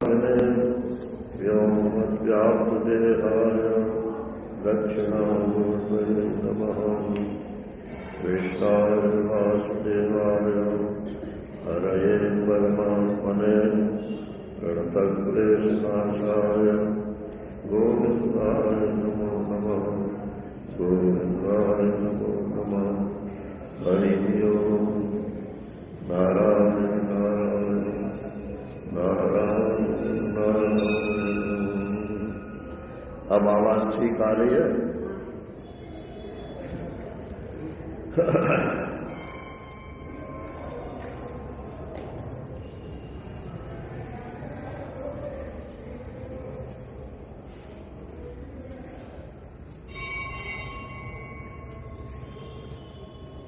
व्योमव्याप्तदेहाय दक्षिणामूर्तये नमः। कृष्णाय वासुदेवाय हरये परमात्मने प्रणतक्लेशनाशाय गोविन्दाय नमो नमः। गोविन्दाय नमो नमः। हरिः ओम्। नारायण नारायण नारायण नारायण। अब आवाज ठीक आ रही है?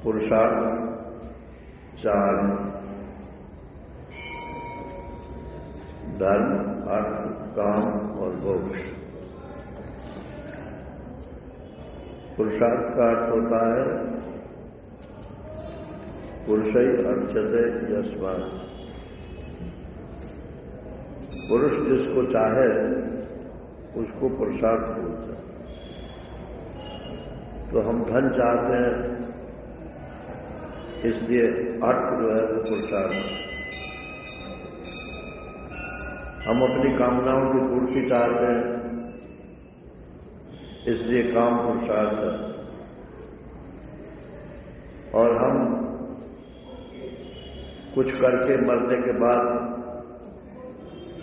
पुरुषार्थ चार: धर्म, अर्थ, काम और मोक्ष। पुरुषार्थ का अर्थ होता है पुरुषै अर्चते यस्मात्। पुरुष जिसको चाहे उसको पुरुषार्थ बोलते हैं। तो हम धन चाहते हैं, इसलिए अर्थ जो है वो पुरुषार्थ। हम अपनी कामनाओं की पूर्ति चाहते हैं, इसलिए काम पुरुषार्थ है। और हम कुछ करके मरने के बाद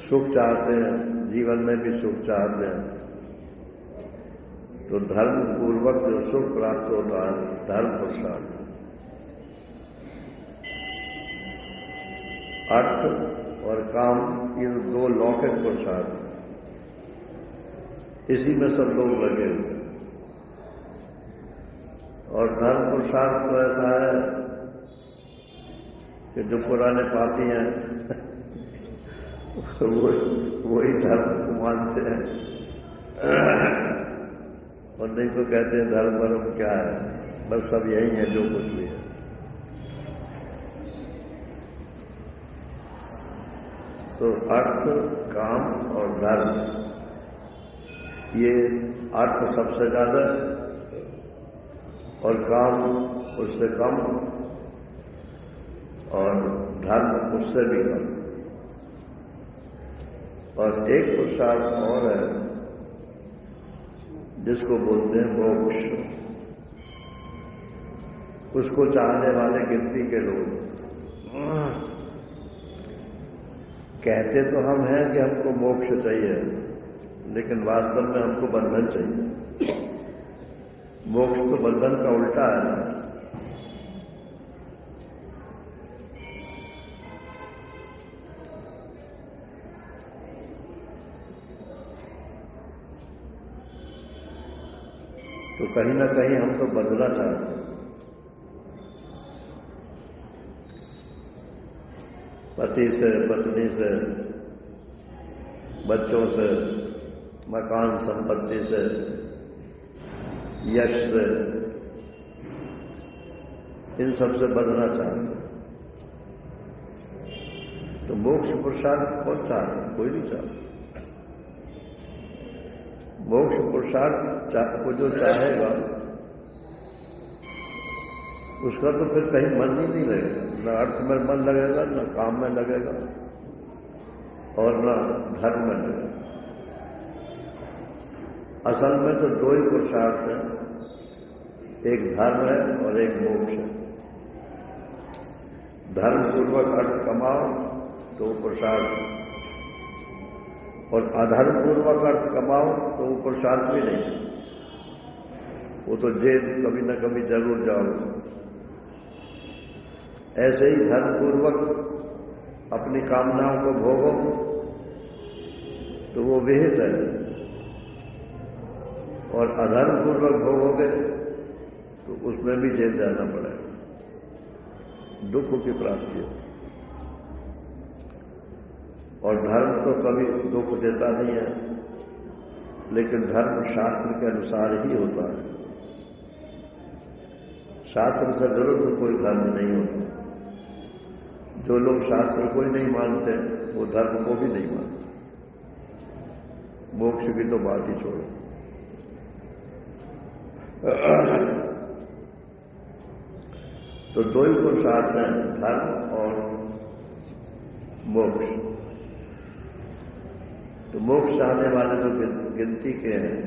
सुख चाहते हैं, जीवन में भी सुख चाहते हैं, तो धर्म पूर्वक जो सुख प्राप्त होता है धर्म पुरुषार्थ। अर्थ और काम ये दो लौकिक पुरुषार्थ, इसी में सब लोग लगे हुए। और धर्म पुरुषार्थ तो ऐसा है कि जो पुराने पापी हैं वही धर्म को मानते हैं, और नहीं तो कहते हैं धर्म वर्म क्या है, बस सब यही है जो कुछ भी है। तो अर्थ, काम और धर्म, ये अर्थ सबसे ज्यादा और काम उससे कम और धर्म उससे भी कम। और एक पुरुषार्थ और है जिसको बोलते हैं मोक्ष। उसको चाहने वाले गिनती के लोग कहते तो हम हैं कि हमको मोक्ष चाहिए, लेकिन वास्तव में हमको बंधन चाहिए। मोक्ष तो बंधन का उल्टा है ना। तो कहीं ना कहीं हम तो बदलना चाहते हैं। पति से, पत्नी से, बच्चों से, मकान संपत्ति से, यश से, इन सब से बदलना चाहते। तो मोक्ष पुरुषार्थ कौन चाहता? कोई नहीं चाहता। मोक्ष पुरुषार्थ को जो चाहेगा उसका तो फिर कहीं मन ही नहीं लगेगा। न अर्थ में मन लगेगा, न काम में लगेगा, और न धर्म में लगेगा। असल में तो दो ही पुरुषार्थ हैं, एक धर्म है और एक मोक्ष है। धर्म पूर्वक अर्थ कमाओ तो वो पुरुषार्थ, और अधर्म पूर्वक अर्थ कमाओ तो वो पुरुषार्थ भी नहीं। वो तो जेल कभी न कभी जरूर जाओगे। ऐसे ही धर्म पूर्वक अपनी कामनाओं को भोगो तो वो विहित है, और अधर्म पूर्वक भोगोगे तो उसमें भी जेल जाना पड़ेगा, दुख की प्राप्ति हो। और धर्म तो कभी दुख देता नहीं है, लेकिन धर्म शास्त्र के अनुसार ही होता है। शास्त्र से विरुद्ध कोई धर्म नहीं होता। जो लोग शास्त्र को ही नहीं मानते वो धर्म को भी नहीं मानते। मोक्ष की तो बात ही छोड़ो। तो दो ही पुरुषार्थ हैं, धर्म और मोक्ष। तो मोक्ष आने वाले तो गिनती के हैं,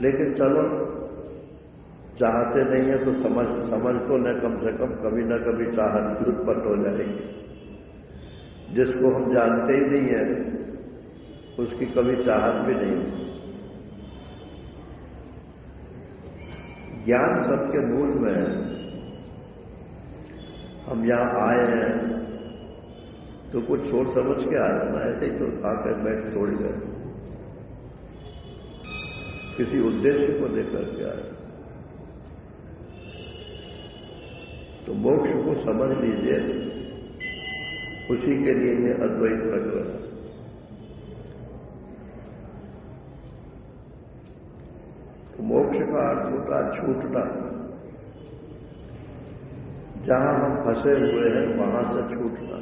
लेकिन चलो चाहते नहीं है तो समझ तो न कम से कम कभी न कभी चाहत उत्पन्न हो जाएगी। जिसको हम जानते ही नहीं है उसकी कभी चाहत भी नहीं होती। ज्ञान सबके मूल में है। हम यहां आए हैं तो कुछ सोच समझ के आए ना, ऐसे ही तो आकर बैठ थोड़ी गए, किसी उद्देश्य को लेकर के आए। तो मोक्ष को समझ लीजिए, उसी के लिए ये अद्वैत प्रकरण है। तो मोक्ष का अर्थ होता है छूटना। जहां हम फंसे हुए हैं वहां से छूटना।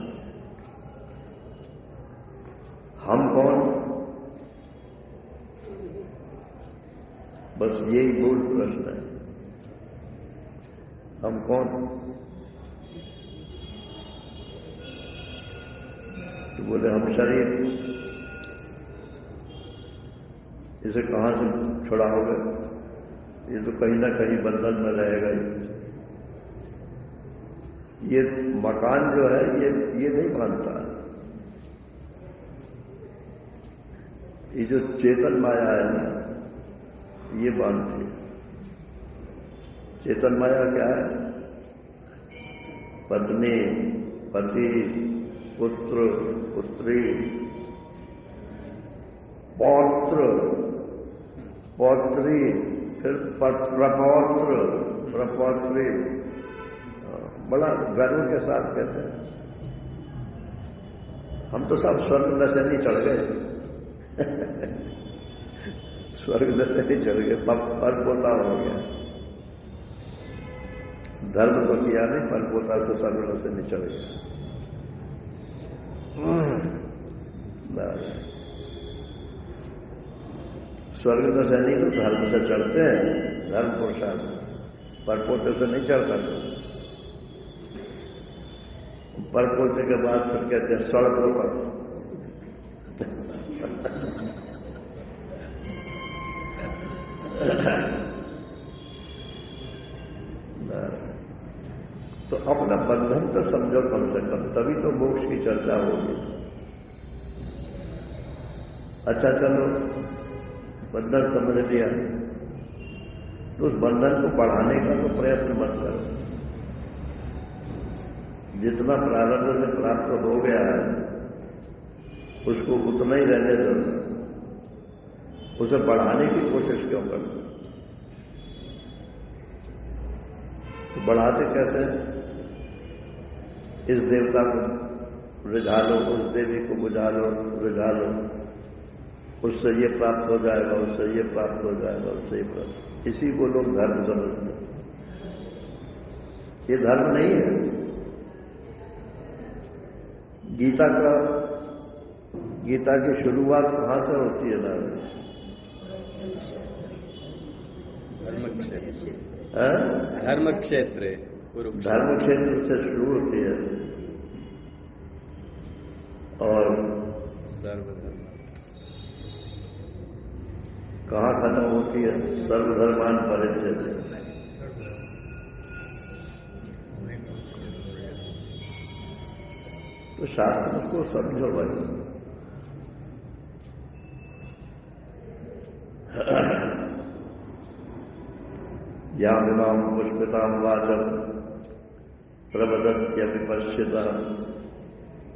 हम कौन? बस यही मूल प्रश्न है। हम कौन? तो बोले हम शरीर। इसे कहां से छुड़ाओगे? ये तो कहीं ना कहीं बंधन में रहेगा ही। ये मकान जो है ये नहीं मानता। ये जो चेतन माया है ना, ये मानती है। चेतन माया क्या है? पत्नी, पति, पुत्र, पुत्री, पौत्र, पौत्री, फिर प्रपौत्र, प्रपौत्री। बड़ा गर्व के साथ कहते हैं। हम तो सब स्वर्ग दशा नहीं चढ़ गए। स्वर्ग दशा नहीं चढ़ गए, पर पोता हो गया। धर्म तो किया नहीं, पर पोता से स्वर्ग दशा नहीं चढ़ गया। स्वर्ग दशा नहीं तो धर्म से चढ़ते हैं। धर्म पुरुषार्थ पर पोते से नहीं चढ़ सकते। पर पोते के बाद फिर कहते हैं सड़क होगा। तो अपना बंधन तो समझो कम से कम, तभी तो मोक्ष की चर्चा होगी। अच्छा चलो, बंधन समझ लिया, तो उस बंधन को बढ़ाने का तो प्रयत्न मत करो। जितना प्रारब्ध से प्राप्त हो गया है उसको उतना ही रहने दो। उसे बढ़ाने की कोशिश क्यों करते? तो बढ़ाते कैसे? इस देवता को रिझा लो, उस देवी को बुझा लो, रिझा लो, उससे ये प्राप्त हो जाएगा, उससे ये प्राप्त हो जाएगा, उससे ये प्राप्त। इसी को लोग धर्म समझते हैं। ये धर्म नहीं है। गीता की शुरुआत कहां से होती है ना? धर्म क्षेत्र। धर्म क्षेत्र से शुरू होती है और सर्वधर्म कहां खत्म होती है? सर्वधर्मान परित्यज्य। तो शास्त्र को समझो भाई। यामिमां पुष्पितां वाचं प्रवदत्य विपश्यता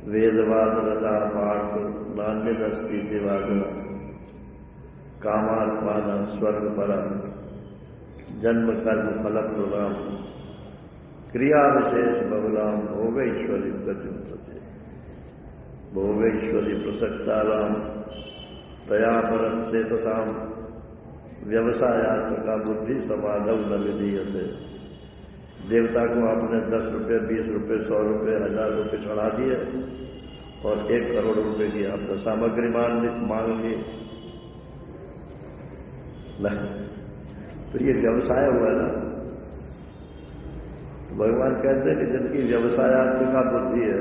वेदवादरता पार्थ नान्यदस्ति दिवाकर कामात्मान स्वर्ग परम जन्म कर्म फलप्रदाम क्रिया विशेष बहुलाम भोगैश्वरी प्रतिपत्ति भोगैश्वरी प्रसक्ताराम तया परम चेतसाम व्यवसायात्मका बुद्धि समाधव न विधीयते। देवता को आपने 10 रुपये, 20 रुपये, 100 रुपये, 1000 रुपये चढ़ा दिए और 1 करोड़ रुपए की आपने सामग्री मांग ली ना, तो ये व्यवसाय हुआ ना। तो भगवान कहते हैं कि जिनकी व्यवसायात्मिका बुद्धि है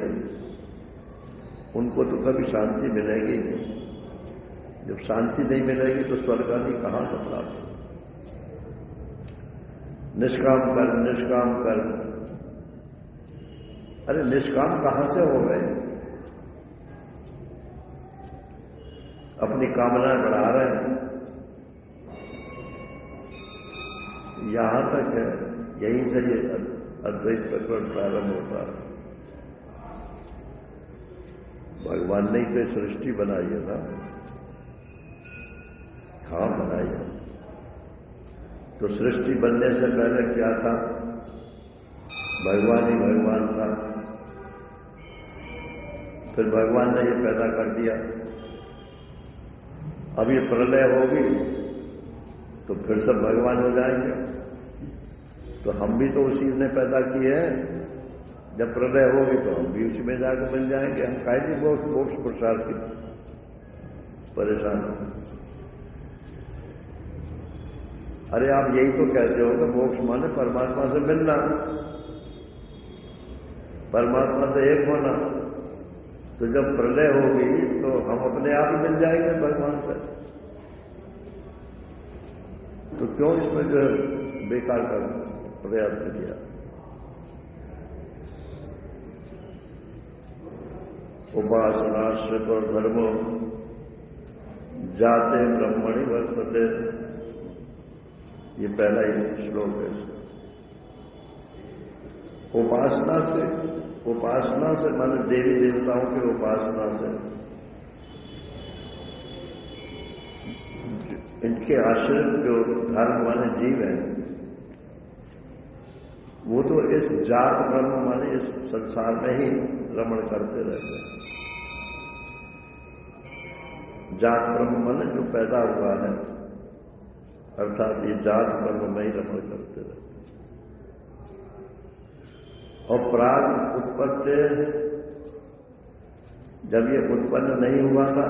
उनको तो कभी शांति मिलेगी नहीं। जब शांति नहीं मिलेगी तो स्वर्ग आदि कहां से प्राप्त? निष्काम कर्म, निष्काम कर्म। अरे निष्काम कहां से हो गए? अपनी कामनाएं बढ़ा रहे हैं। यहां तक है, यहीं से ये अद्वैत प्रकरण प्रारंभ होता है। भगवान ने तो सृष्टि बनाई है ना, हाँ बनाई है। तो सृष्टि बनने से पहले क्या था? भगवान ही भगवान था। फिर भगवान ने ये पैदा कर दिया। अब ये प्रलय होगी तो फिर सब भगवान हो जाएंगे। तो हम भी तो उसी ने पैदा किए हैं। जब प्रलय होगी तो हम भी उसी में जाकर मिल जाएंगे। हम काहे मोक्ष पुरुषार्थ की परेशान हो? अरे आप यही तो कहते हो कि मोक्ष माने परमात्मा से मिलना, परमात्मा से एक होना। तो जब प्रलय होगी तो हम अपने आप ही मिल जाएंगे भगवान से। तो क्यों इसमें जो है बेकार का प्रयत्न किया? उपासनाश्रित और धर्मो जाते ब्रह्मणि वर्तते, ये पहला ही श्लोक है। उपासना से माने देवी देवताओं की उपासना से, इनके आश्रित जो धर्म माने जीव हैं वो तो इस जात ब्रह्म माने इस संसार में ही रमण करते रहते हैं। जात ब्रह्म माने जो पैदा हुआ है, अर्थात ये जात ब्रह्म में ही रमण करते रहते। और प्राग उत्पत्ति, जब ये उत्पन्न नहीं हुआ था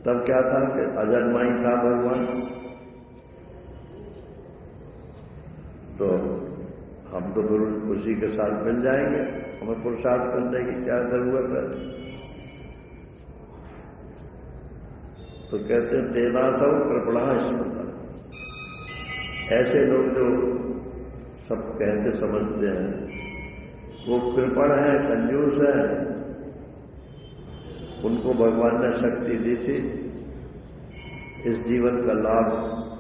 तब क्या था कि अजन्मा ही था भगवान। तो हम तो गुरु उसी के साथ मिल जाएंगे, हमें पुरुषार्थ करने की क्या जरूरत है? तो कहते हैं तेना तो कृपणा स्मृता। ऐसे लोग जो सब कहते समझते हैं वो कृपण है, कंजूस है। उनको भगवान ने शक्ति दी थी इस जीवन का लाभ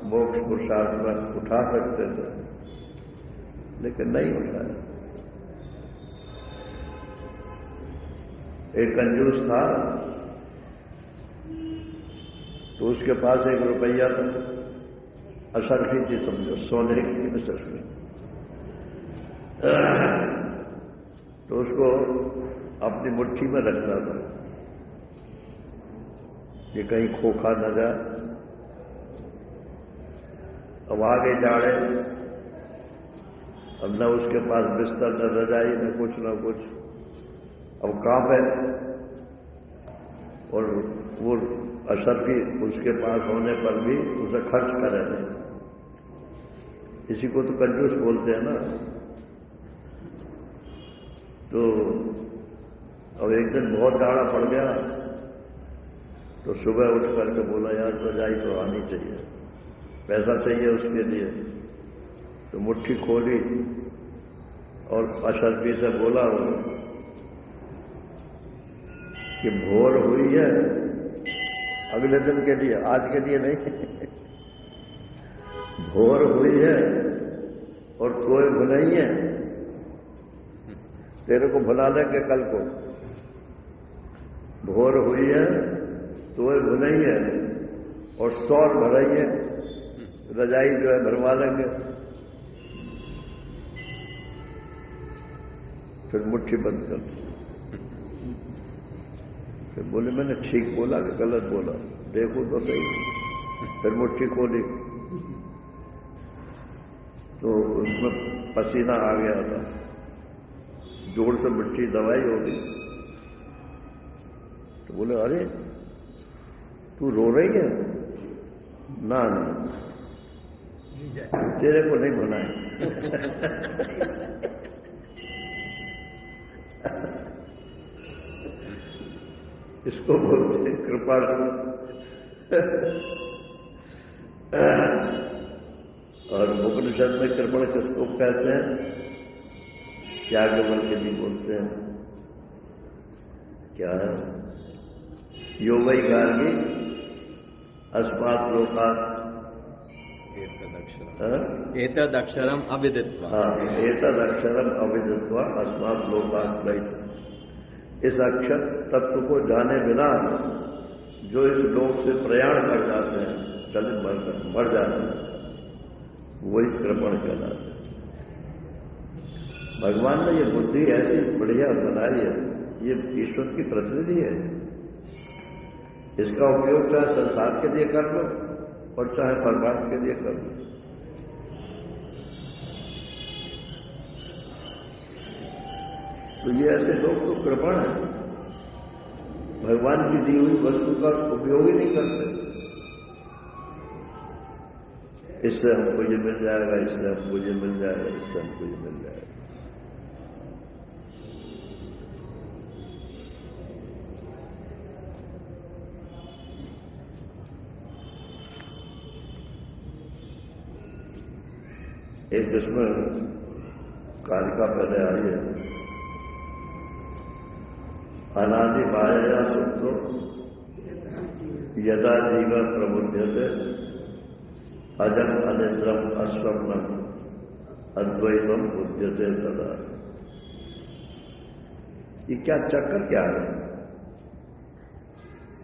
मोक्ष पुरुषार्थ में उठा सकते थे, लेकिन नहीं उठाया। एक कंजूस था तो उसके पास 1 रुपया था, असरफी थी समझो, सोने की असरफी। तो उसको अपनी मुट्ठी में रखना था कि कहीं खोखा न जाए। अब आगे जाड़े, अब न उसके पास बिस्तर न रजाई न कुछ, अब कांपे। और वो असरफी उसके पास होने पर भी उसे खर्च करे नहीं। इसी को तो कंजूस बोलते हैं ना। तो अब एक दिन बहुत जाड़ा पड़ गया तो सुबह उठ करके बोला यार रजाई तो आनी चाहिए, पैसा चाहिए उसके लिए। तो मुट्ठी खोली और असरफी से बोला कि भोर हुई है, अगले दिन के लिए, आज के लिए नहीं। भोर हुई है और कोई भुनाई है, तेरे को भुला लेंगे कल को। भोर हुई है तो भुनाई है और सौर भराई है, रजाई जो है भरवा लेंगे। फिर मुट्ठी बंद कर दी। फिर बोले मैंने ठीक बोला कि गलत बोला, देखो तो सही। फिर मुट्ठी खोली तो उसमें पसीना आ गया था, जोर से मुट्ठी दबाई होगी तो बोले अरे तू रो रही है? ना ना तेरे को नहीं बनाए। इसको बोलते हैं कृपा। और उपनिषद में कृपण किसको कहते हैं? याज्ञवल्क्य जी बोलते हैं क्या है? यो वै गार्गी अस्मात् लोकात् एतदक्षरम अविदित्वा। हाँ, एतदक्षरम अविदित्वा अस्मात् लोकात् प्रहित। इस अक्षर तत्व को जाने बिना जो इस लोक से प्रयाण कर जाते हैं, चलित मर जाते हैं, वही कृपण कहलाते हैं। भगवान ने ये बुद्धि ऐसी बढ़िया बनाई है, ये ईश्वर की प्रतिनिधि है। इसका उपयोग चाहे संसार के लिए कर लो और चाहे परमार्थ के लिए कर लो। तो ये ऐसे लोग तो कृपण है, भगवान की दी हुई वस्तु का उपयोग ही नहीं करते। इससे हमको ये मिल जाएगा, इससे हमको ये मिल जाएगा, इससे हमको ये मिल जाएगा। एक इसमें कारिका पहले आई है, अनादि माया सुखो यदा जीवन प्रबुध्यते अजम अनिद्रम अस्वप्नम अद्वैतम बुध्यते तदा। ये क्या चक्कर क्या है?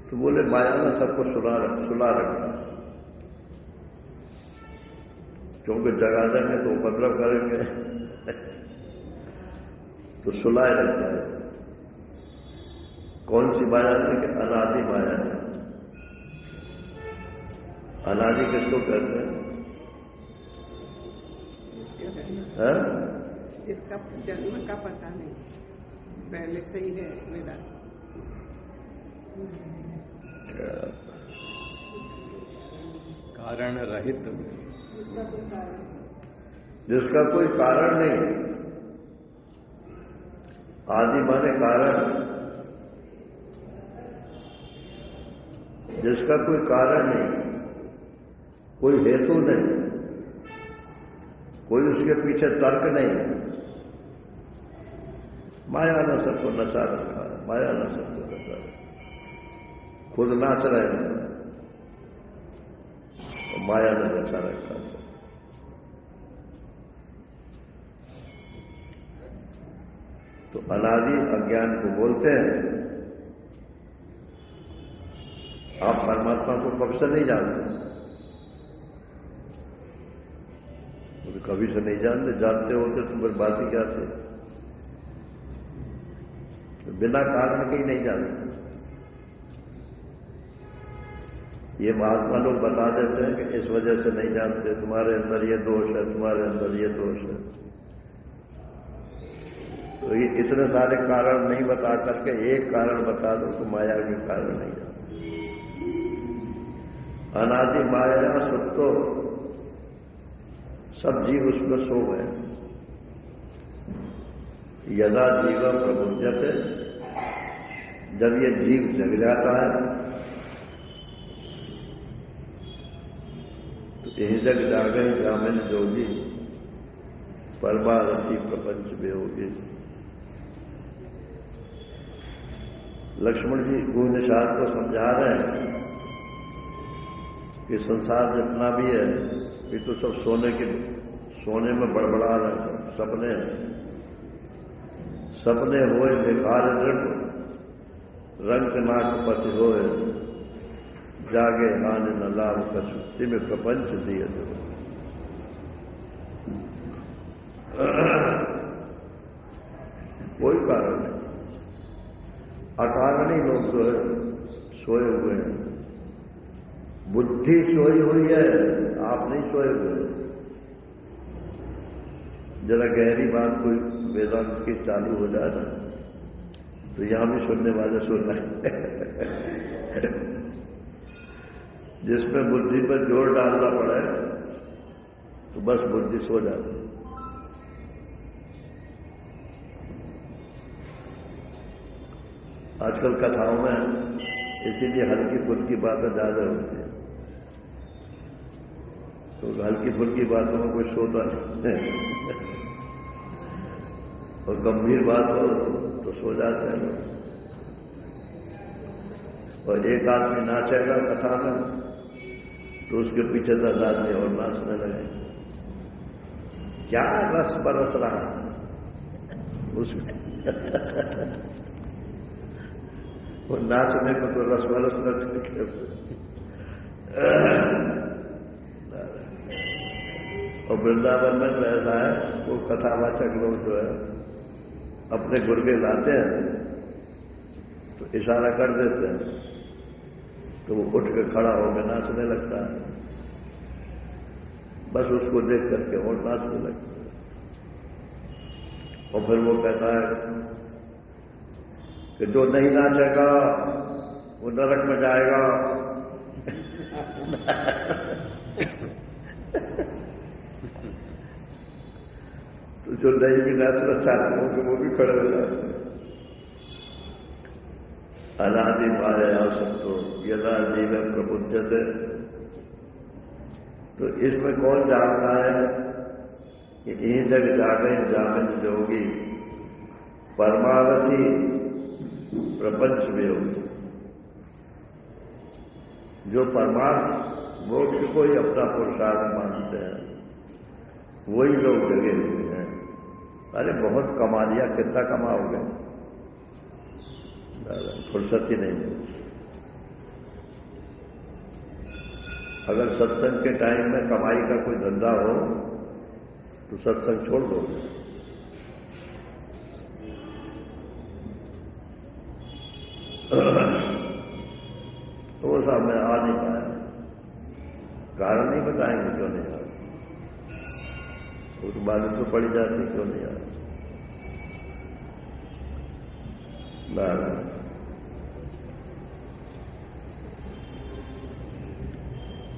तो बोले माया ने सबको सुला रखा, क्योंकि जगा देंगे तो उपद्रव करेंगे तो सुलाए रखता है। कौन सी माया है? कि अनादि माया है। अनादि किसको कहते हैं? जिसका जन्म का पता नहीं, पहले से ही है मेरा। कारण रहित, जिसका कोई कारण नहीं। आदि माने कारण, जिसका कोई कारण नहीं, कोई हेतु नहीं, कोई उसके पीछे तर्क नहीं। माया ने सबको नचा रखा है, माया ने सबको नचा रखा, खुद नाच रहे हैं, माया ने नचा रखा है। तो अनादि अज्ञान को बोलते हैं। आप परमात्मा को कब से नहीं जानते? तो कभी से नहीं जानते, जानते होते तो फिर बात ही क्या थी? तो बिना कारण के ही नहीं जानते। ये महात्मा लोग बता देते हैं कि इस वजह से नहीं जानते, तुम्हारे अंदर ये दोष है, तुम्हारे अंदर ये दोष है। तो ये इतने सारे कारण नहीं बता करके एक कारण बता दो तो माया के कारण नहीं जानते। अनादि माया सुतो, सब जीव उसमें सो गए। यदा जीव प्रबुध्यते, जब ये जीव जग जाता है तो यही जग जागे ग्रामीण जोगी परमारथी प्रपंच में होगी। लक्ष्मण जी गुरु निषाद को समझा रहे हैं कि संसार जितना भी है ये तो सब सोने में बड़बड़ा रहे हैं, सपने हैं। सपने होए बेकार दृढ़, रंग नागपति होए, जागे हान न लाभ कसुक्ति में प्रपंच दिए तो। कोई कारण नहीं, अकारण ही लोग जो है सोए हुए हैं। बुद्धि सोई हुई है, आप नहीं सोए हुए। जरा गहरी बात कोई वेदांत की चालू हो जाए ना, तो यहां भी सुनने वाले सुनना जिसमें बुद्धि पर जोर डालना पड़े तो बस बुद्धि सो जाती। आजकल कथाओं में इसीलिए हल्की फुल्की बातें ज्यादा होती है, तो हल्की फुल्की बातों में कोई सोता नहीं और गंभीर बात हो तो सो जाते हैं लोग। और एक आदमी नाचेगा कथा में तो उसके पीछे 10 आदमी और नाचने लगे। क्या रस बरस रहा उसमें वो नाचने को तो रस बरस रहे। और वृंदावन में तो ऐसा है, वो कथावाचक लोग जो है अपने गुर्गे लाते हैं तो इशारा कर देते हैं तो वो उठ के खड़ा होकर नाचने लगता है। बस उसको देख करके और नाचने लगता है। और फिर वो कहता है कि जो नहीं नाचेगा वो नरक में जाएगा। तो जो नहीं भी नाचना चाहते होंगे वो भी खड़े हो जाते हैं। अनादि माया सबको यदा जीव प्रबुद्धते, तो इसमें कौन जानता है कि यहीं तक जागे जामिन जोगी परमावधि प्रपंच में होगी। जो परमार्थ मोक्ष को ही अपना पुरुषार्थ मानते हैं वही लोग जगे हुए हैं। अरे बहुत कमा लिया, कितना कमाओगे, फुर्सत ही नहीं है। अगर सत्संग के टाइम में कमाई का कोई धंधा हो तो सत्संग छोड़ दो। तो वो साहब मैं आ नहीं पाया, कारण नहीं बताएंगे क्यों नहीं आ, वो तो मालूम तो पड़ी जाती क्यों नहीं आ।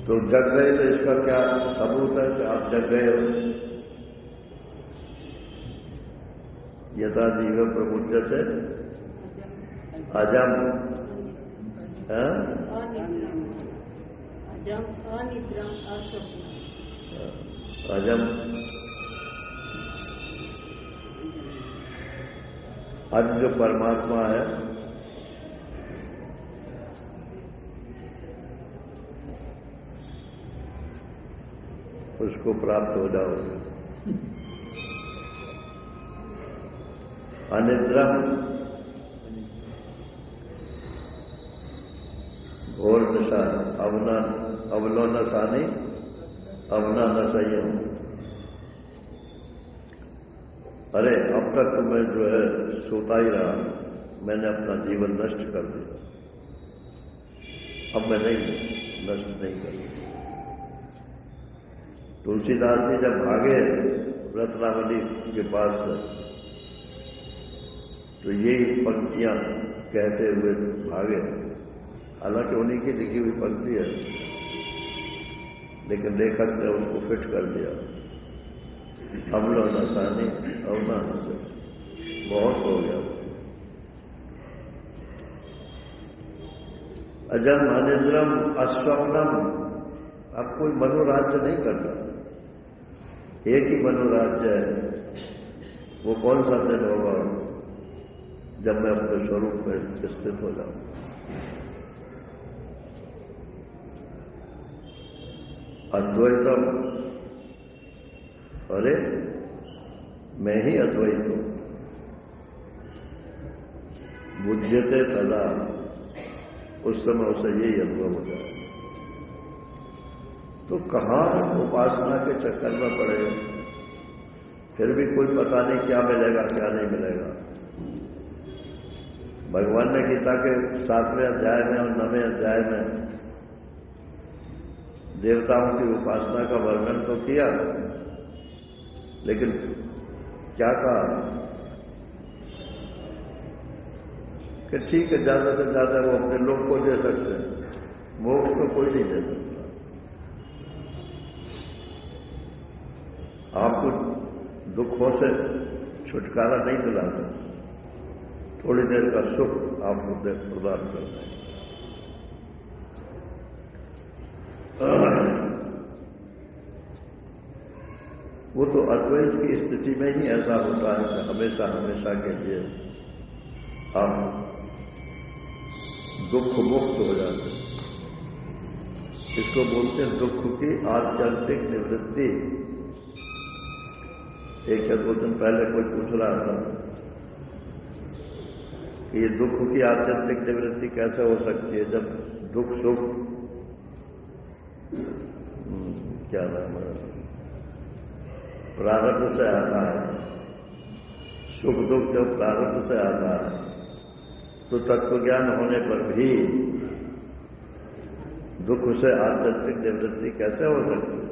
तो जग गए तो इसका क्या सबूत है कि आप जग गए हो? यथा जीव प्रबुद्धते अजम अजम आज जो परमात्मा है उसको प्राप्त हो जाओगे। अनिद्रम घोर नशा अवलो नशानी अवना नशा। अरे अब तक तो मैं जो है सोता ही रहा, मैंने अपना जीवन नष्ट कर दिया, अब मैं नहीं नष्ट नहीं करूंगा। तुलसीदास जी जब भागे रत्नावली के पास से तो यही पंक्तियां कहते हुए भागे। हालांकि उन्हीं की लिखी हुई पंक्ति है, लेकिन लेखक ने उसको फिट कर दिया। अमलो नशानी अवना नशा, बहुत हो गया। अजम अनिद्रम अस्वप्नम, अब कोई मनोराज्य नहीं करता, एक ही मनोराज्य है। वो कौन सा दिन होगा? जब मैं अपने स्वरूप में स्थित हो जाऊं। अद्वैतम, अरे मैं ही अद्वैत हूं। बुद्धते तदा, उस समय उसे यही अनुभव हो जाए। तो कहां उपासना के चक्कर में पड़े, फिर भी कोई पता नहीं क्या मिलेगा क्या नहीं मिलेगा। भगवान ने गीता के 7वें अध्याय में और 9वें अध्याय में देवताओं की उपासना का वर्णन तो किया, लेकिन क्या कहा कि ठीक है, ज्यादा से ज्यादा वो अपने लोग को दे सकते हैं, मोक्ष को कोई नहीं दे सकता। आपको दुखों से छुटकारा नहीं दिला सकता, थोड़ी देर का सुख आपको प्रदान करना है। वो तो अद्वैत की स्थिति में ही ऐसा होता है कि हमेशा हमेशा के लिए आप दुख मुक्त हो जाते हैं। इसको बोलते हैं दुख की आत्यंतिक निवृत्ति। एक या दो दिन पहले कोई पूछ रहा था कि ये दुख की आत्यंतिक निवृत्ति कैसे हो सकती है, जब दुख सुख क्या नाम है प्रारब्ध से आता है, सुख दुख जब प्रारब्ध से आता है तो तत्वज्ञान होने पर भी दुख से आत्यंतिक निवृत्ति कैसे हो सकती है।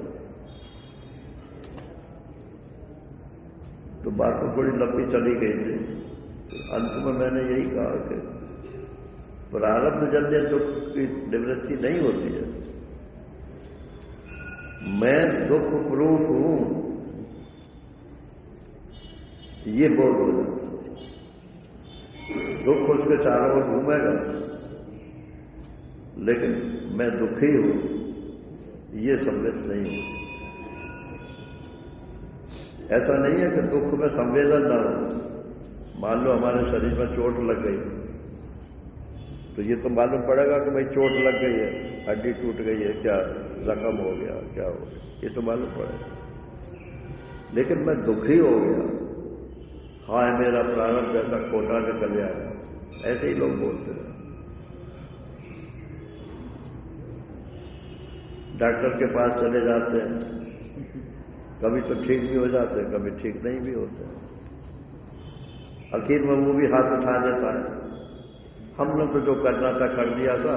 तो बात तो बड़ी लंबी चली गई थी। अंत में मैंने यही कहा कि प्रारब्ध जन्य दुख की निवृत्ति नहीं होती है। मैं दुख प्रूफ हूं, ये बोध हो जाता। दुख उसके चारों ओर घूमेगा, लेकिन मैं दुखी हूं ये सम्मिलित नहीं हो। ऐसा नहीं है कि दुख में संवेदन ना हो। मान लो हमारे शरीर में चोट लग गई, तो ये तो मालूम पड़ेगा कि भाई चोट लग गई है, हड्डी टूट गई है, क्या जख्म हो गया, क्या हो गया, ये तो मालूम पड़ेगा। लेकिन मैं दुखी हो गया, हाय मेरा प्रारब्ध जैसा कोटा निकल जाएगा, ऐसे ही लोग बोलते हैं। डॉक्टर के पास चले जाते हैं, कभी तो ठीक भी हो जाते हैं, कभी ठीक नहीं भी होते हैं। आखिर में वो भी हाथ उठा देता है, हम लोग तो जो करना था कर दिया था,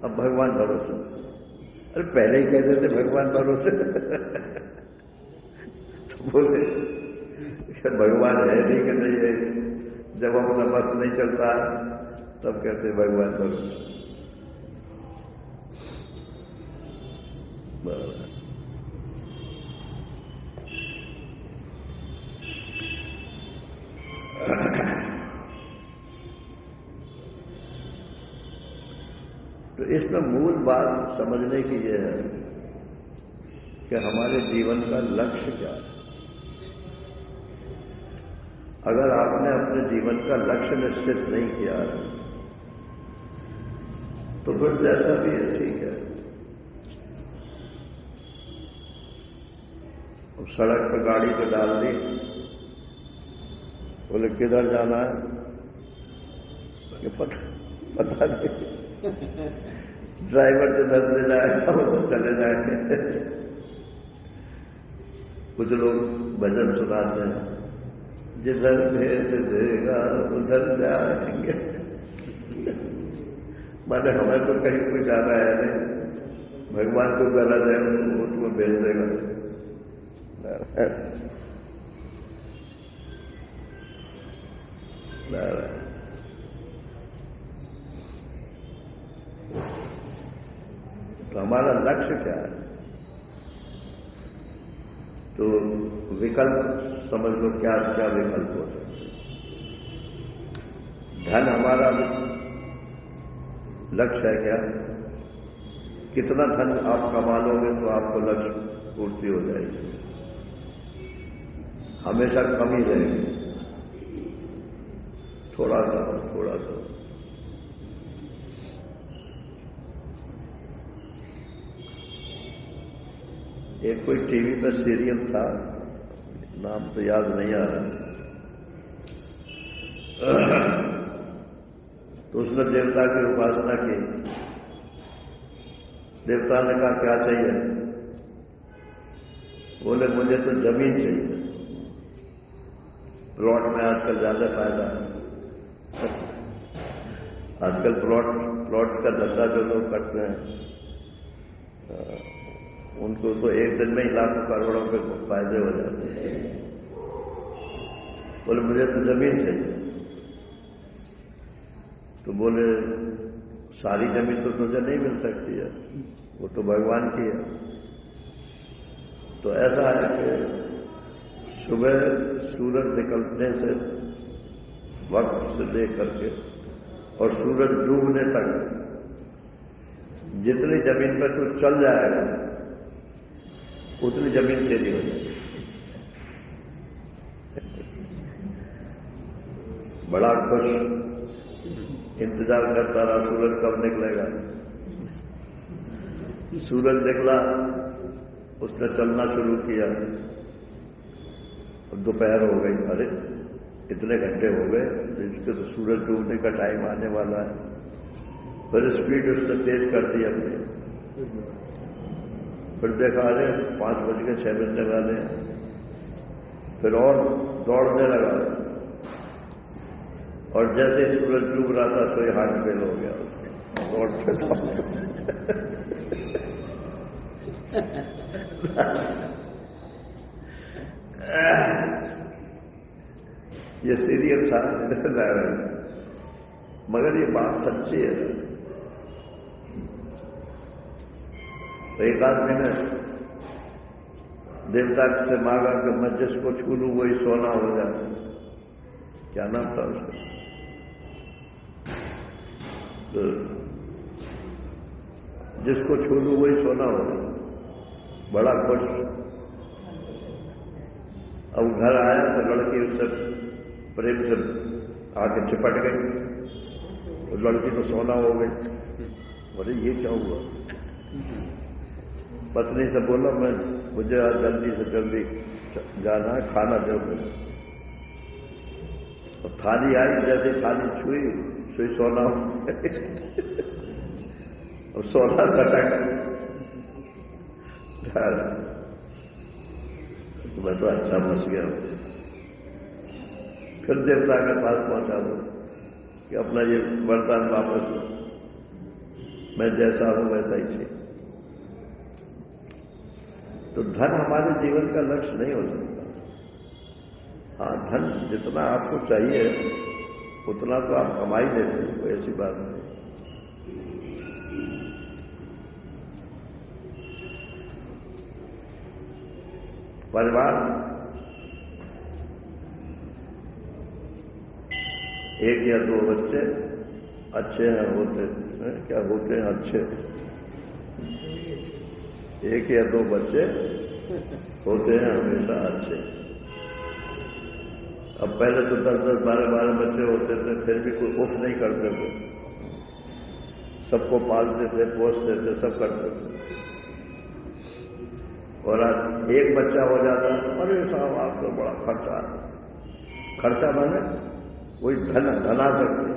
अब भगवान भरोसे। अरे पहले ही कह देते भगवान भरोसे तो बोले भगवान है नहीं कि नहीं है। जब अपना बस नहीं चलता तब कहते भगवान भरोसे। तो इसमें मूल बात समझने की यह है कि हमारे जीवन का लक्ष्य क्या है। अगर आपने अपने जीवन का लक्ष्य निश्चित नहीं किया है तो फिर जैसा भी है ठीक है। अब सड़क पर गाड़ी को डाल दी, बोले किधर जाना है, ये पता नहीं। ड्राइवर जिधर ले जाएगा वो चले जाएंगे। कुछ लोग भजन सुनाते हैं, जिधर भेज देगा उधर जाएंगे। माने हमें तो कहीं कोई जाना है नहीं, भगवान को गरज है वो तुम्हें भेज देगा। तो हमारा लक्ष्य क्या है? तो विकल्प समझ लो, क्या क्या विकल्प हो सकते। धन हमारा लक्ष्य है क्या? कितना धन आप कमा लोगे तो आपको लक्ष्य पूर्ति हो जाएगी, हमेशा कमी रहेगी। थोड़ा सा थोड़ा सा। एक कोई टीवी पर सीरियल था, नाम तो याद नहीं आ रहा, तो उसने देवता की उपासना की। देवता ने कहा क्या चाहिए? बोले मुझे तो जमीन चाहिए, प्लॉट में आजकल ज्यादा फायदा है। आजकल प्लॉट का धंधा जो लोग करते हैं उनको तो एक दिन में ही लाखों करोड़ों के फायदे हो जाते हैं। बोले मुझे तो जमीन चाहिए। तो बोले सारी जमीन तो तुझे नहीं मिल सकती है, वो तो भगवान की है। तो ऐसा है कि सुबह सूरज निकलने से वक्त से लेकर के और सूरज डूबने तक जितनी जमीन पर तू चल जाएगा उतनी जमीन तेरी हो जाएगी। बड़ा खुश इंतजार करता रहा सूरज कब निकलेगा। सूरज निकला, उसने चलना शुरू किया और दोपहर हो गई। अरे इतने घंटे हो गए, इसके तो सूरज डूबने का टाइम आने वाला है। फिर स्पीड उसने तेज कर दी अपनी। फिर देखा अरे 5:06 वाले हैं। फिर और दौड़ने लगा और जैसे सूरज डूब रहा था तो ये हार्ट फेल हो गया उसका, दौड़ते ये सीरियल था मगर ये बात सच्ची है। तो एक आदमी ने देवता से मांगा कि मैं जिसको छू लूं वही सोना हो जाए। क्या नाम था उसका? तो जिसको छू लूं वही सोना हो जाए। बड़ा खुश। अब घर आया तो लड़की उससे प्रेम से आके चिपट गई, तो लड़की तो सोना हो गई। बोले ये क्या हुआ? पत्नी से बोला मुझे आज जल्दी से जल्दी जाना है, खाना दो मुझे। और थाली आई, जैसे थाली छुई सुई सोना हो और सोना सटक। मैं तो अच्छा फंस गया। फिर देवता के पास पहुंचा दो कि अपना ये वरदान वापस लो, मैं जैसा हूं वैसा ही चाहिए। तो धन हमारे जीवन का लक्ष्य नहीं हो सकता। हाँ, धन जितना आपको चाहिए उतना तो आप कमाई देते हैं, कोई ऐसी बात नहीं। परिवार एक या दो बच्चे अच्छे हैं होते हैं, क्या होते हैं अच्छे, एक या दो बच्चे होते हैं हमेशा अच्छे। अब पहले तो 10-10, 12-12 बच्चे होते थे, फिर भी कोई उफ नहीं करते थे, सबको पालते थे, पोसते थे, सब करते थे। और आज एक बच्चा हो जाता है, अरे साहब आप तो बड़ा खर्चा है। खर्चा माने कोई धना सकते,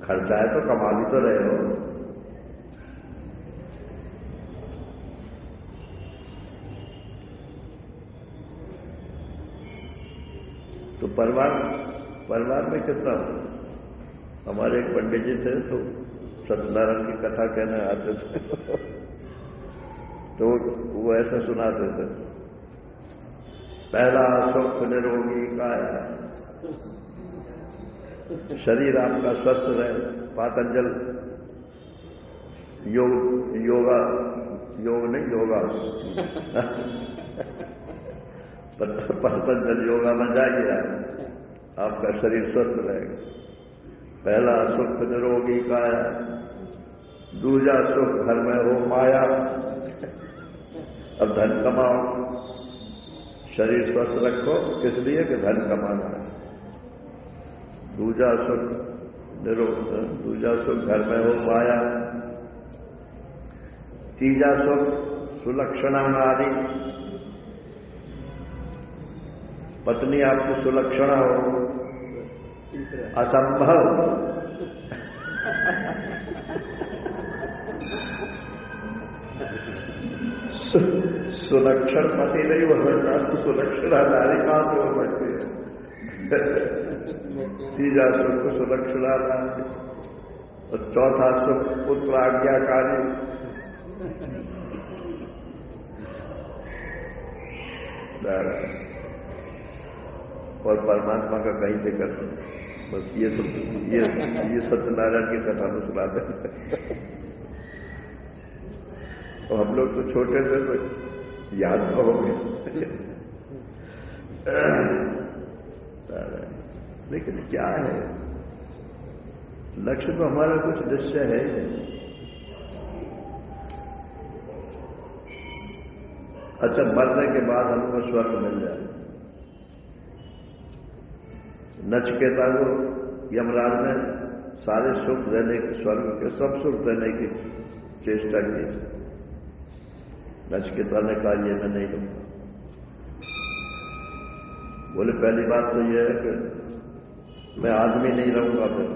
खर्चा है तो कमा भी तो रहे हो। तो परिवार में कितना हो। हमारे एक पंडित जी थे तो सत्यनारायण की कथा कहने आते थे तो वो ऐसा सुनाते थे, पहला सुख निरोगी काया, शरीर आपका स्वस्थ रहे। पातंजल योग नहीं योगा पातंजल योगा में जाइए, आपका शरीर स्वस्थ रहेगा। पहला सुख निरोगी काया, दूजा सुख घर में हो माया। अब धन कमाओ, शरीर स्वस्थ रखो, किस लिए कि धन कमाना है। दूजा सुख घर में हो माया। तीजा सुख सुलक्षणा नारी, पत्नी आपकी सुलक्षणा हो। असंभव सुलक्षण पति नहीं हो सकता, सुलक्षणा नारी कहां से हो सकती है। तीजा सुख सुलक्षणा नारी और चौथा सुख पुत्र आज्ञाकारी। और परमात्मा का कहीं जिक्र नहीं। बस ये सत्यनारायण की कथा तो सुना दे। और हम लोग तो छोटे थे तो याद तो हो गए। लेकिन क्या है, लक्ष्य तो हमारा कुछ निश्चय है ही नहीं। अच्छा, मरने के बाद हमको स्वर्ग मिल जाए। नचिकेता को यमराज ने सारे सुख देने की, स्वर्ग के सब सुख देने की चेष्टा की। नचिकेता ने कहा ये मैं नहीं लूंगा। बोले पहली बात तो ये है कि मैं आदमी नहीं रहूंगा फिर,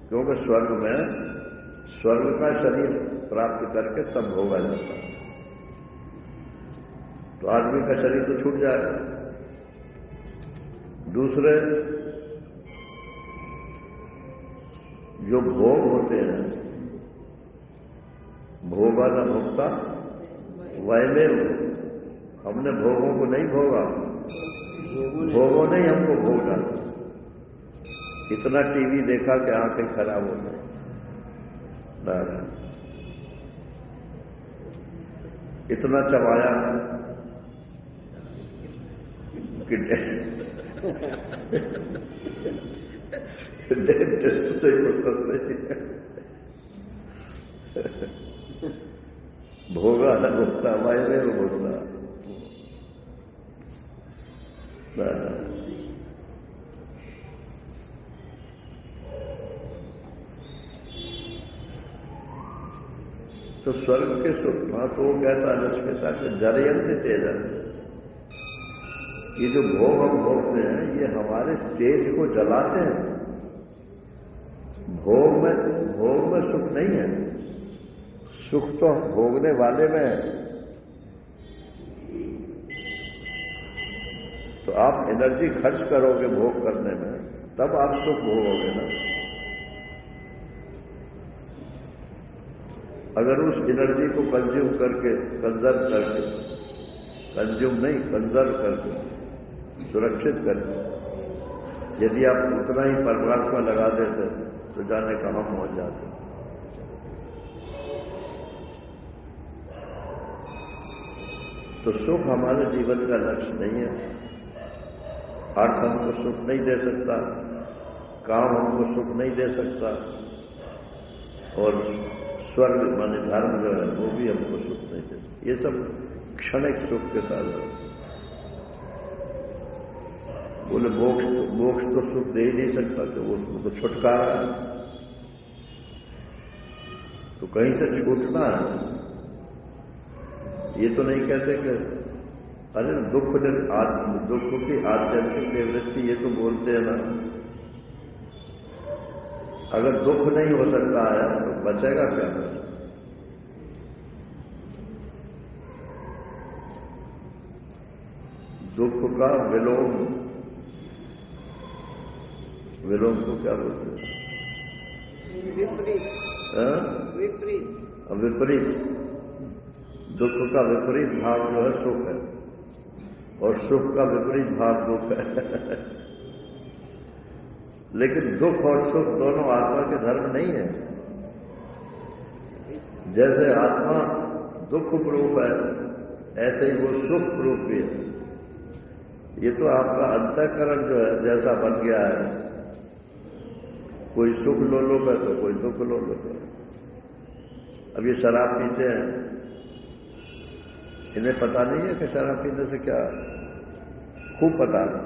क्योंकि स्वर्ग का शरीर प्राप्त करके तब भोगा जाता है, तो आदमी का शरीर तो छूट जाएगा। दूसरे जो भोग होते हैं, भोगा न भोगता वैमेव, हमने भोगों को नहीं भोगा, भोगों ने हमको भोग डाला। इतना टीवी देखा कि आंखें खराब हो गई, इतना चबाया कि डेंटिस्ट से फुर्सत नहीं। भोगा न भोगता वैमेव भोगता। तो स्वर्ग के सुख, हाँ तो वो कहता नचिकेता के जरयंत तेज, ये जो भोग हम भोगते हैं ये हमारे तेज को जलाते हैं। भोग में सुख नहीं है, सुख तो भोगने वाले में है। तो आप एनर्जी खर्च करोगे भोग करने में, तब आप सुख भोगोगे ना। अगर उस एनर्जी को कंज्यूम करके, कंजर्व करके, कंज्यूम नहीं कंजर्व करके, सुरक्षित करके यदि आप उतना ही परमात्मा लगा देते तो जाने कहां पहुंच जाते। तो सुख हमारे जीवन का लक्ष्य नहीं है। अर्थ हमको सुख नहीं दे सकता, काम हमको सुख नहीं दे सकता, और स्वर्ग माने धर्म जो है वो भी हमको सुख नहीं दे सकता। ये सब क्षणिक सुख के साथ है। बोले मोक्ष तो सुख दे ही नहीं सकता, तो उसको तो छुटकारा है, तो कहीं से छूटना है। ये तो नहीं कहते कि अरे दुख की आत्यंतिक निवृत्ति, ये तो बोलते हैं ना। अगर दुख नहीं हो सकता है तो बचेगा क्या? दुख का विलोम को क्या बोलते हैं? विपरीत। दुख का विपरीत भाव जो है सुख है, और सुख का विपरीत भाव दुख है। लेकिन दुख और सुख दोनों आत्मा के धर्म नहीं है। जैसे आत्मा दुख रूप है, ऐसे ही वो सुख रूप भी है। ये तो आपका अंतःकरण जो है जैसा बन गया है, कोई सुख लोलुप है तो कोई दुख लोलुप है। अब ये शराब पीते हैं, इन्हें पता नहीं है कि शराब पीने से क्या, खूब पता है,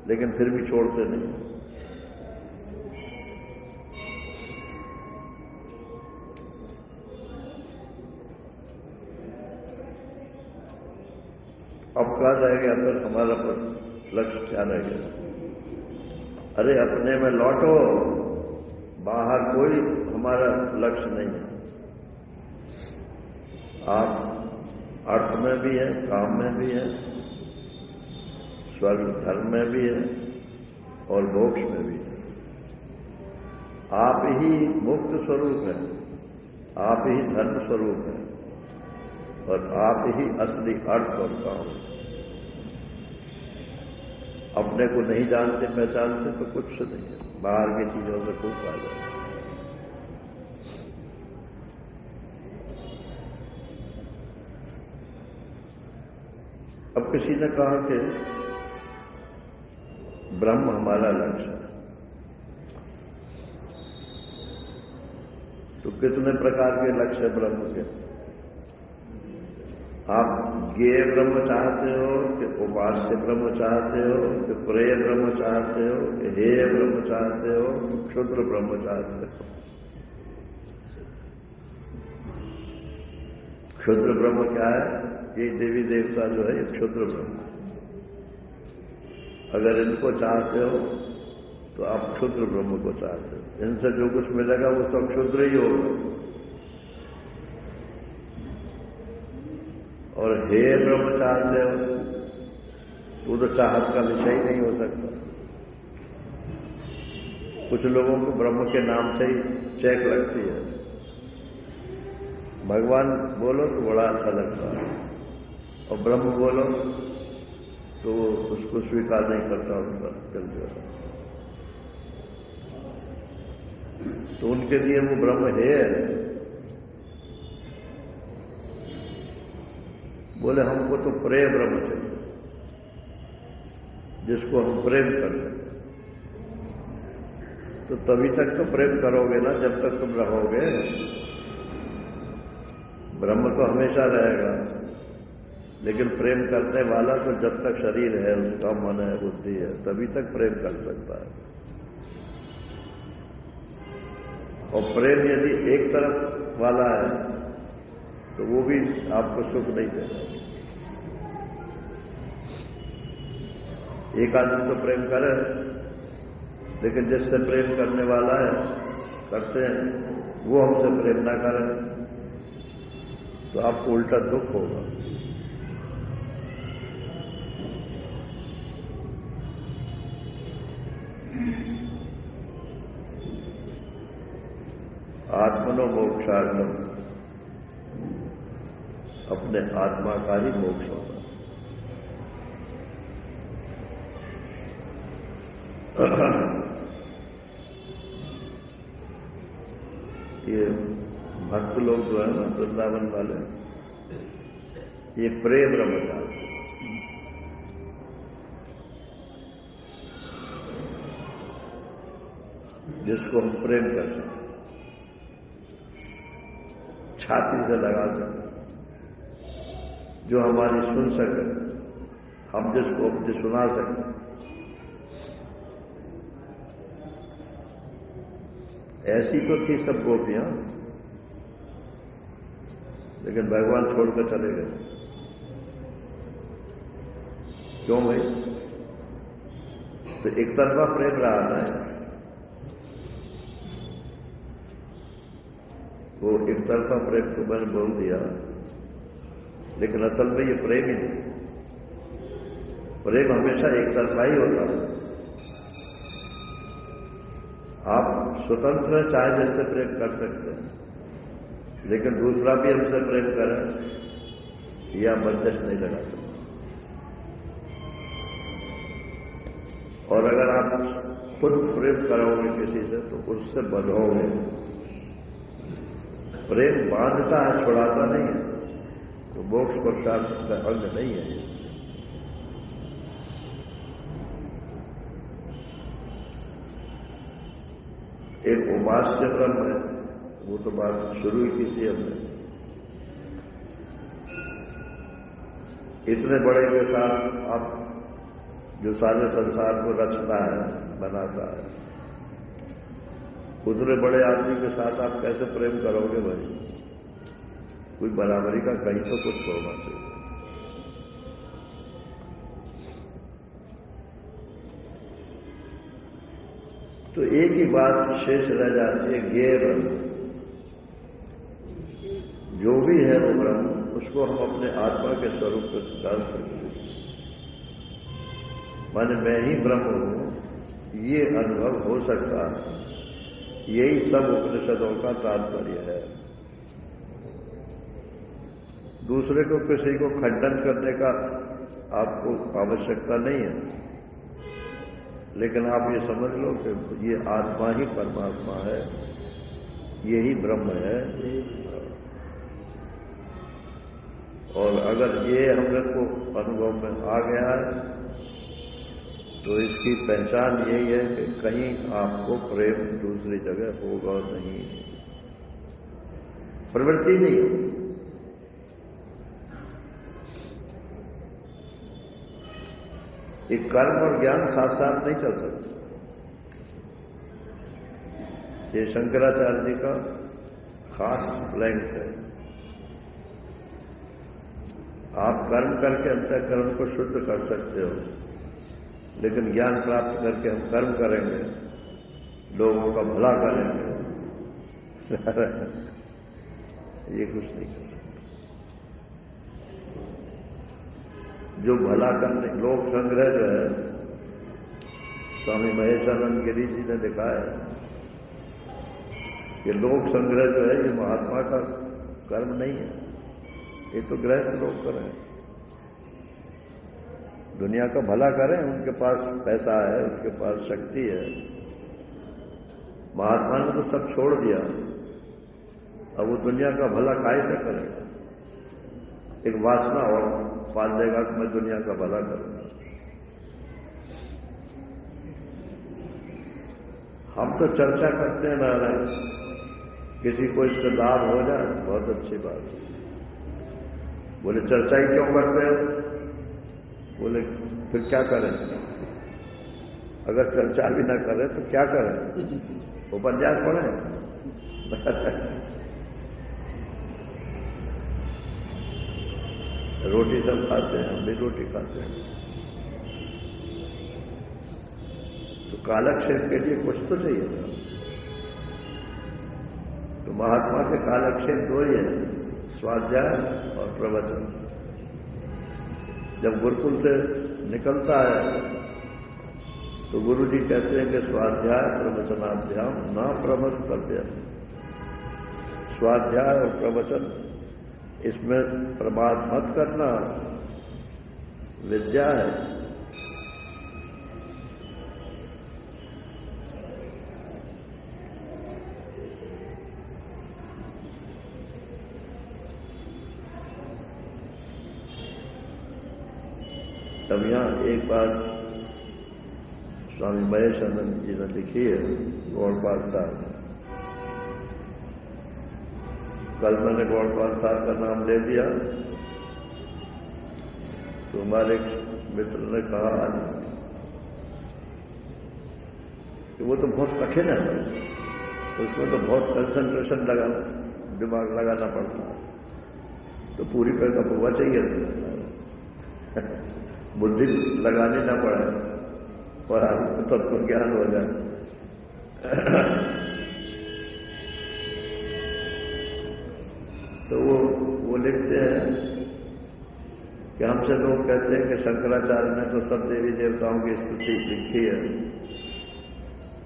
लेकिन फिर भी छोड़ते नहीं। अब कहा रह गया फिर हमारा लक्ष्य क्या रह गया? अरे अपने में लौटो, बाहर कोई हमारा लक्ष्य नहीं है। आप अर्थ में भी है, काम में भी है, स्वर्ग धर्म में भी है, और मोक्ष में भी है। आप ही मुक्त स्वरूप है, आप ही धर्म स्वरूप है, और आप ही असली अर्थ और काम। अपने को नहीं जानते पहचानते तो कुछ नहीं है, बाहर की चीजों से खूब फायदा है। अब किसी ने कहा कि ब्रह्म हमारा लक्ष्य है, तो कितने प्रकार के लक्ष्य ब्रह्म के? आप ज्ञेय ब्रह्म चाहते हो कि उपास्य ब्रह्म चाहते हो कि प्रेय ब्रह्म चाहते हो कि हेय ब्रह्म चाहते हो कि क्षुद्र ब्रह्म चाहते हो? क्षुद्र ब्रह्म क्या है? ये देवी देवता जो है ये क्षुद्र ब्रह्म। अगर इनको चाहते हो तो आप क्षुद्र ब्रह्म को चाहते हो। इनसे जो कुछ मिलेगा वो सब क्षुद्र ही होगा। और हे ब्रह्म चाहते हो वो तो चाहत का विषय ही नहीं हो सकता। कुछ लोगों को ब्रह्म के नाम से ही चेक लगती है, भगवान बोलो तो बड़ा अच्छा लगता है और ब्रह्म बोलो तो उसको स्वीकार नहीं करता, उनका चल जाता। तो उनके लिए वो ब्रह्म है। बोले हमको तो प्रेय ब्रह्म चाहिए, जिसको हम प्रेम कर सकते। तो तभी तक तो प्रेम करोगे ना जब तक तुम रहोगे। ब्रह्म तो हमेशा रहेगा, लेकिन प्रेम करने वाला तो जब तक शरीर है, उसका मन है, बुद्धि है, तभी तक प्रेम कर सकता है। और प्रेम यदि एक तरफ वाला है तो वो भी आपको सुख नहीं देगा। एक आदमी तो प्रेम करे, लेकिन जिससे प्रेम करने वाला है, करते हैं, वो हमसे प्रेम ना करे तो आपको उल्टा दुख होगा। आत्मनो मोक्षार्थम, अपने आत्मा का ही मोक्ष होगा। ये भक्त लोग जो है ना, वृंदावन वाले, ये प्रेम ब्रह्म चाहते हैं। जिसको हम प्रेम कर सकते, छाती से लगा सकते, जो हमारी सुन सके, हम जिसको अपनी सुना सकें। ऐसी तो थी सब गोपियां, लेकिन भगवान छोड़कर चले गए। क्यों भाई? तो एक तरफा प्रेम रहा था, वो एक तरफा प्रेम को मैंने बोल दिया, लेकिन असल में ये प्रेम ही नहीं। प्रेम हमेशा एक तरफा ही होता है। आप स्वतंत्र चाहे जैसे प्रेम कर सकते हैं, लेकिन दूसरा भी हमसे प्रेम करे या बंदिश नहीं लगा सकते। और अगर आप खुद प्रेम करोगे किसी से तो उससे बंधोगे। प्रेम बांधता है, छुड़ाता नहीं है। तो मोक्ष पुरुषार्थ का अंग नहीं है। एक उपास्य ब्रह्म है, वो तो बात शुरू ही की थी हमने। इतने बड़े के साथ आप जो सारे संसार को रचता है, बनाता है, उतने बड़े आदमी के साथ आप कैसे प्रेम करोगे भाई? कोई बराबरी का कहीं तो कुछ होना चाहिए। तो एक ही बात शेष रह जाती है, ज्ञेय ब्रह्म। जो भी है वो ब्रह्म, उसको हम अपने आत्मा के स्वरूप से जान सकते हैं। माने मैं ही ब्रह्म हूं, ये अनुभव हो सकता है। यही सब उपनिषदों का तात्पर्य है। दूसरे को किसी को खंडन करने का आपको आवश्यकता नहीं है। लेकिन आप ये समझ लो कि ये आत्मा ही परमात्मा है, यही ब्रह्म है। और अगर ये हम लोग को अनुभव में आ गया है तो इसकी पहचान यही है कि कहीं आपको प्रेम दूसरी जगह होगा नहीं, प्रवृत्ति नहीं होगी। एक कर्म और ज्ञान साथ साथ नहीं चल सकते। ये शंकराचार्य जी का खास प्लैंक है। आप कर्म करके अंतःकरण को शुद्ध कर सकते हो, लेकिन ज्ञान प्राप्त करके हम कर्म करेंगे, लोगों का भला करेंगे, ये कुछ नहीं कर सकते। जो भला करने लोक संग्रह जो है, स्वामी महेशानंद गिरी जी ने दिखाया कि लोक संग्रह जो है ये महात्मा का कर्म नहीं है, ये तो गृहस्थ लोग करें, दुनिया का भला करें, उनके पास पैसा है, उनके पास शक्ति है। महात्मा ने तो सब छोड़ दिया, अब वो दुनिया का भला काहे से करेगा? एक वासना और पाल देगा कि मैं दुनिया का भला करूंगा। हम तो चर्चा करते हैं ना, किसी को इससे लाभ हो जाए बहुत अच्छी बात है। बोले चर्चा ही क्यों करते हो? बोले फिर क्या करें? अगर चर्चा भी ना करें तो क्या करें? उपन्यास पढ़ें? रोटी सब खाते हैं, हम भी रोटी खाते हैं, तो कालक्षेप के लिए कुछ तो चाहिए था। तो महात्मा के कालक्षेप दो ही है, स्वाध्याय और प्रवचन। जब गुरुकुल से निकलता है तो गुरु जी कहते हैं कि स्वाध्याय प्रवचनाध्याम न प्रमस्तव्य। स्वाध्याय और प्रवचन इसमें प्रमाद मत करना, विद्या है। तब यहां एक बात स्वामी महेशानंद जी ने लिखी है, गौड़पाल साहब। कल मैंने गौड़पाल साहब का नाम ले दिया तो हमारे एक मित्र ने कहा कि वो तो बहुत कठिन है, उसमें तो बहुत कंसंट्रेशन दिमाग लगाना पड़ता है, तो पूरी पैर का पुआ चाहिए, बुद्धि लगानी ना पड़े और आपको तत्व ज्ञान हो जाए। तो वो लिखते हैं कि हमसे लोग कहते हैं कि शंकराचार्य ने तो सब देवी देवताओं की स्तुति लिखी है,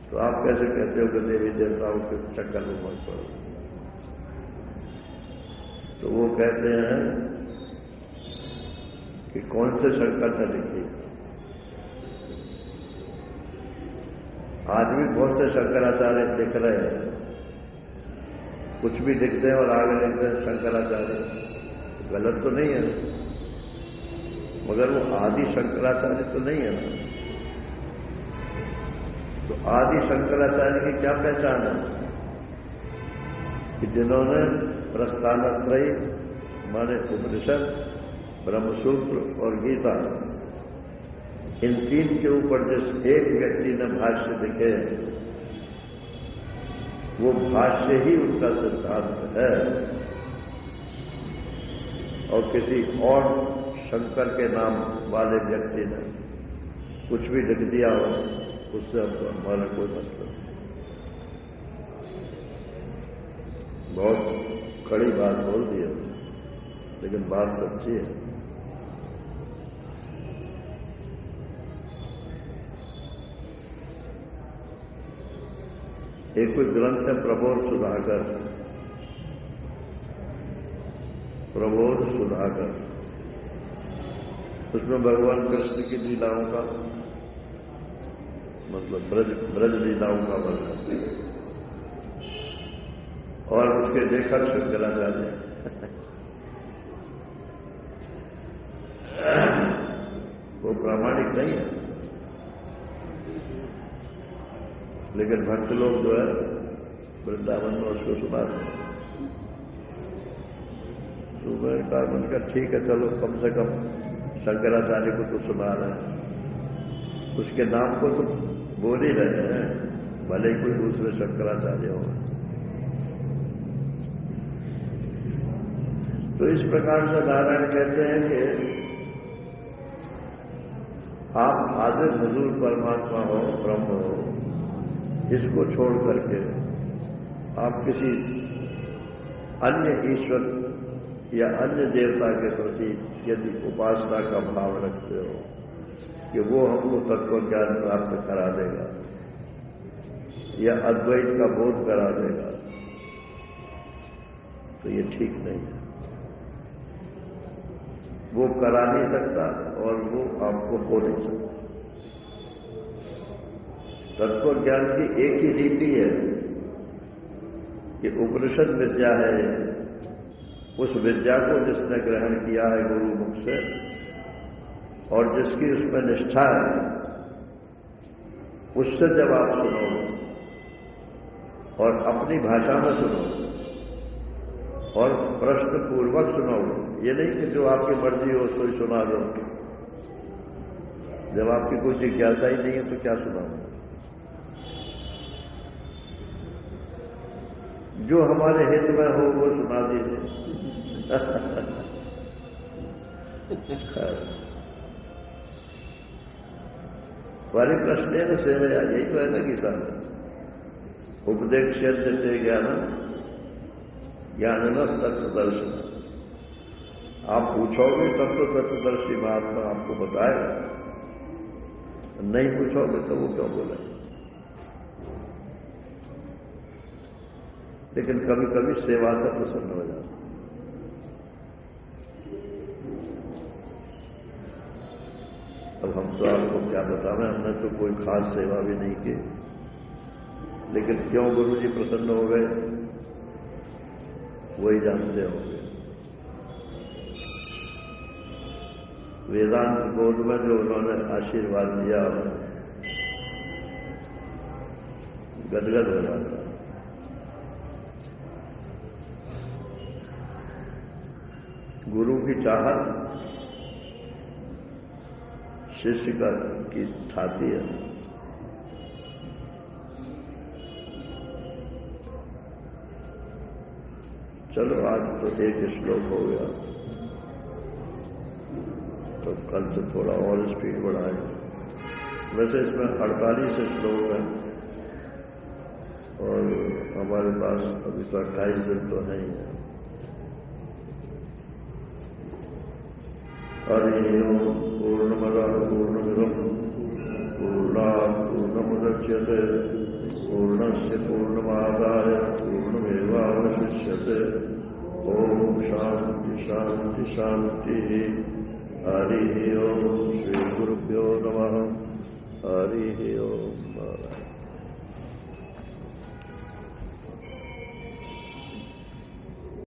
तो आप कैसे कहते हो कि देवी देवताओं के चक्कर में मत पड़ो? तो वो कहते हैं कि कौन से शंकर ने लिखी? आज भी बहुत से शंकराचार्य लिख रहे हैं, कुछ भी लिखते हैं और आगे लिखते हैं शंकराचार्य। गलत तो नहीं है, मगर वो आदि शंकराचार्य तो नहीं है ना। तो आदि शंकराचार्य की क्या पहचान है? कि जिन्होंने प्रस्थानत्रयी माने उपनिषद, ब्रह्मसूत्र और गीता, इन तीन के ऊपर जिस एक व्यक्ति ने भाष्य लिखे, वो भाष्य ही उनका सिद्धांत है, और किसी और शंकर के नाम वाले व्यक्ति ने कुछ भी लिख दिया हो, उससे हमको हमारा कोई मतलब नहीं। बहुत कड़ी बात बोल दी है, लेकिन बात सच्ची है। एक कोई ग्रंथ है प्रबोध सुधाकर, प्रबोध सुधाकर, उसमें भगवान कृष्ण की लीलाओं का मतलब ब्रज लीलाओं का वर्णन, और उसके लेखक शंकराचार्य। वो प्रामाणिक नहीं है, लेकिन भक्त लोग जो है वृंदावन में उसको सुनाते हैं। तो मैंने कहा ठीक है, चलो कम से कम शंकराचार्य को तो सुना रहे हैं, उसके नाम को तो बोल ही रहे हैं, भले ही कोई दूसरे शंकराचार्य हो। तो इस प्रकार से नारायण कहते हैं कि आप हाजिर हुजूर परमात्मा हो, ब्रह्म हो, इसको छोड़ करके आप किसी अन्य ईश्वर या अन्य देवता के प्रति यदि उपासना का भाव रखते हो कि वो हमको तत्व ज्ञान प्राप्त करा देगा या अद्वैत का बोध करा देगा, तो ये ठीक नहीं है। वो करा नहीं सकता और वो आपको हो नहीं सकता। तत्व ज्ञान की एक ही रीति है कि उपनिषद विद्या है, उस विद्या को जिसने ग्रहण किया है गुरु मुख से और जिसकी उसमें निष्ठा है, उससे जब आप सुनोगे और अपनी भाषा में सुनोगे और प्रश्न पूर्वक सुनोगे, ये नहीं कि जो आपकी मर्जी हो सो ही सुना दो। जब आपकी कोई जिज्ञासा ही नहीं है तो क्या सुनाऊंगा? जो हमारे हित में हो वो सुना दीजिए। परिप्रश्न सेवया, यही तो है ना गीता में, उपदेक्ष्यते ज्ञानम ज्ञाननस तत्वदर्शन। आप पूछोगे तब तो तत्वदर्शी महात्मा आपको बताएगा, नहीं पूछोगे तो वो क्यों बोले? लेकिन कभी कभी सेवा से प्रसन्न हो जाता। अब हम तो आपको क्या बतावें, हमने तो कोई खास सेवा भी नहीं की, लेकिन क्यों गुरु जी प्रसन्न हो गए वही जानते होंगे। वेदांत बोध में जो उन्होंने आशीर्वाद दिया, गदगद हो जाता। गुरु की चाहत शिष्य की छाती है। चलो आज तो एक श्लोक हो गया, तो कल से थोड़ा और स्पीड बढ़ाए। वैसे इसमें 48 श्लोक है और हमारे पास अभी तो 28 दिन तो नहीं है। हरि ओम पूर्णमदः पूर्णमिदं पूर्णात् पूर्णमुदच्यते पूर्णस्य पूर्णमादाय पूर्णमेवावशिष्यते। ओम शांति शांति शांति। हरि ओम। श्री गुरुभ्यो नमः। हरि ओम।